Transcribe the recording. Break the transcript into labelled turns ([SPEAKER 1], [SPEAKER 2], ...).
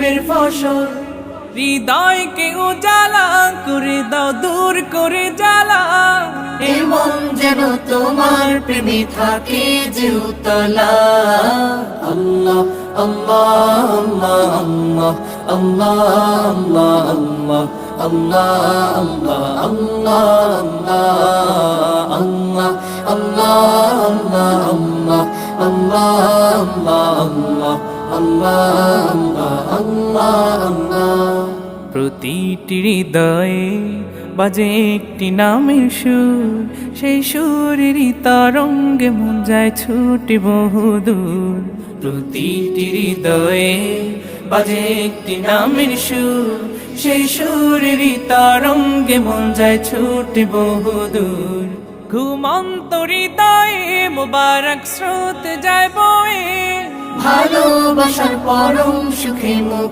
[SPEAKER 1] শিল্পের ফসল। হৃদয়কে উজালা করে দাও, দূর করে জ্বালা। এ মন যেন তোমার প্রেমে থাকে যে উতলা। আল্লাহ আল্লাহ আল্লাহ আল্লাহ আল্লাহ আল্লাহ আল্লাহ আল্লাহ আল্লাহ আল্লাহ আল্লাহ আল্লাহ। প্রতিটি হৃদয়ে বাজে একটি নামের সুর, সেই সুরেরই তরঙ্গে মন যায় ছুটে বহুদূর। প্রতিটি হৃদয়ে বাজে একটি নামের সুর, সেই সুরেরই তরঙ্গে মন যায় ছুটে বহুদূর। ঘুমন্ত হৃদয়ে মোবারক স্রোত যায় বয়ে, ভালোবাসার পরম সুখে মুখ